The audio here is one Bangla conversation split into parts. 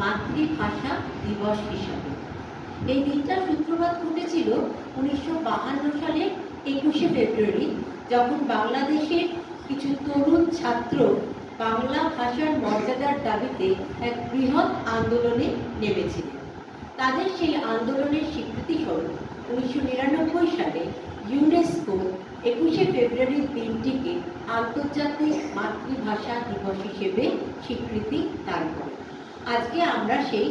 মাতৃভাষা দিবস হিসাবে। এই দিনটার সূত্রপাত ঘটেছিল 1952 সালের 21শে ফেব্রুয়ারি, যখন বাংলাদেশের কিছু তরুণ ছাত্র বাংলা ভাষার মর্যাদার দাবিতে এক বৃহৎ আন্দোলনে নেমেছিলেন। তাদের সেই আন্দোলনের স্বীকৃতি স্বরূপ 1999 সালে ইউনেস্কো 21শে ফেব্রুয়ারির দিনটিকে আন্তর্জাতিক মাতৃভাষা দিবস হিসেবে স্বীকৃতি দান করে। আজকে আমরা সেই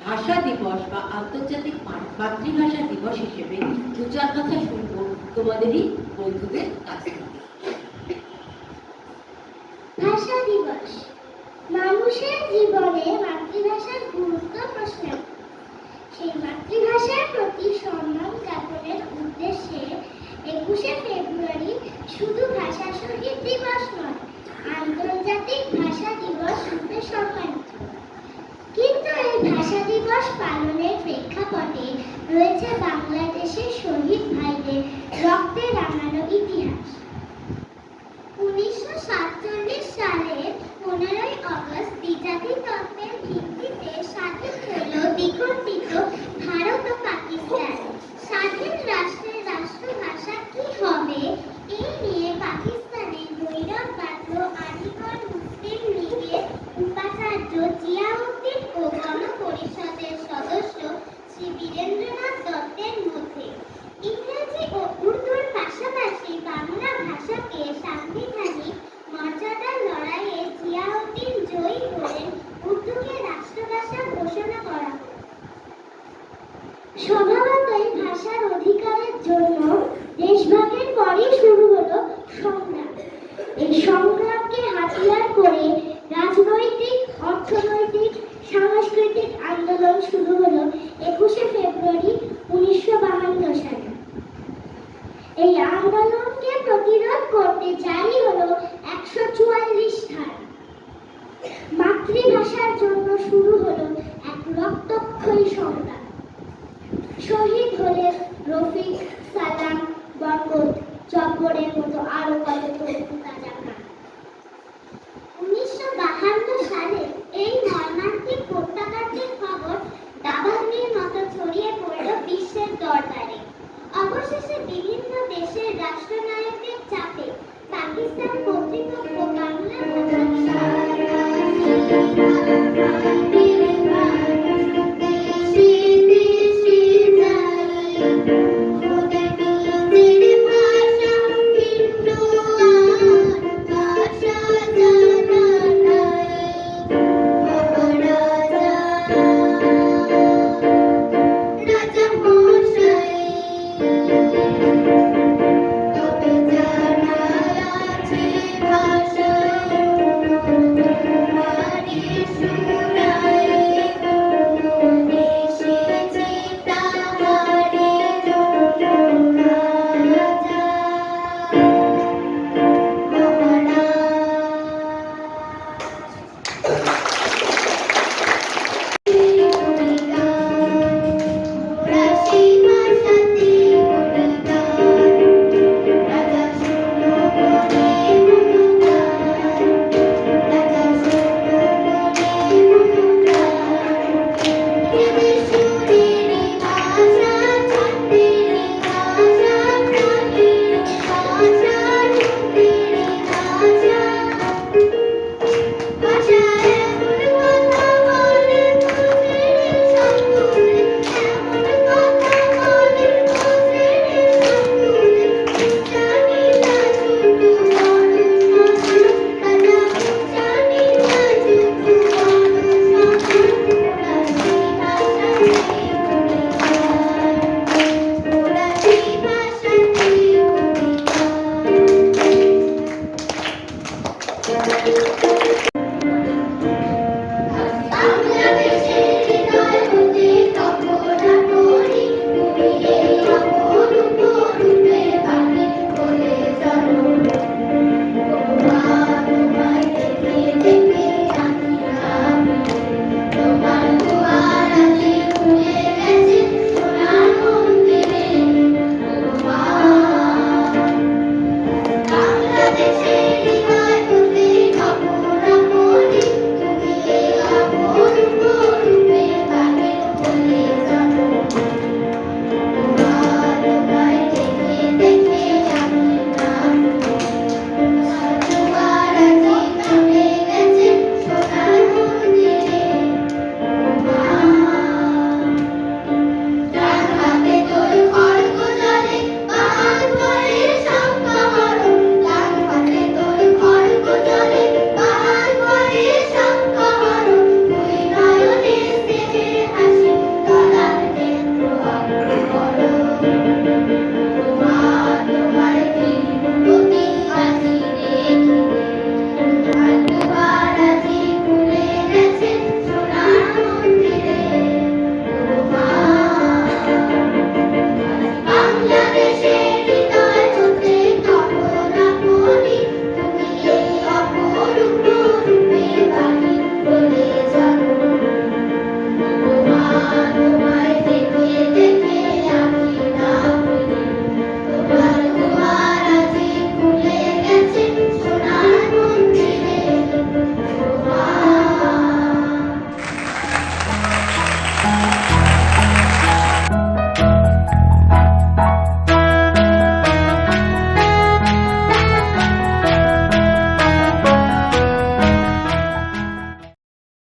ভাষা দিবস বা আন্তর্জাতিক মাতৃভাষা দিবস হিসেবে দু চার কথা শুনব তোমাদেরই বন্ধুদের কাছ থেকে। ভাষা দিবস মানুষের জীবনে মাতৃভাষার গুরুত্ব প্রশ্ন। সেই মাতৃভাষার প্রতি সম্মান জ্ঞাপনের উদ্দেশ্যে 21শে ফেব্রুয়ারি শুধু ভাষা শহীদ দিবস নয়, আন্তর্জাতিক ভাষা দিবস রূপে সম্মানিত। কিন্তু এই ভাষা দিবস পালনের প্রেক্ষাপটে রয়েছে বাংলাদেশের শহীদ ভাইদের রক্তে রাঙানো ইতিহাস। 1947 সালের 15ই আগস্ট দ্বিজাতি তত্ত্বের ভিত্তিতে স্বাধীন হল দ্বিখণ্ডিত ভারত ও পাকিস্তান। স্বাধীন রাষ্ট্রের রাষ্ট্রভাষা কি হবে এই নিয়ে পাকিস্তানের নৈরাজ্যবাদী আলিগড় মুসলিম লীগের উপাচার্য জিয়াউদ্দিন ও গণপরিষদের সদস্য শ্রী বীরেন্দ্রনাথ দত্তের মধ্যে ইংরেজি ও উর্দুর পাশাপাশি বাংলা ভাষাকে সাংবিধানিক মর্যাদার লড়াইয়ে জিয়াউদ্দিন জয়ী হলেন। উর্দুকে রাষ্ট্রভাষা ঘোষণা করা হল। স্বভাবতই ভাষার অধিকারের জন্য দেশভাগের পরই শুরু হলো সংগ্রাম। এই সংগ্রামকে হাতিয়ার করে রাজনৈতিক, অর্থনৈতিক, সাংস্কৃতিক আন্দোলন শুরু হলো 21শে ফেব্রুয়ারি 1952 সালে। এই আন্দোলনকে প্রতিরোধ করতে জারি হলো 144 ধারা। মাতৃভাষার জন্য শুরু হলো এক রক্তক্ষয়ী সংগ্রাম।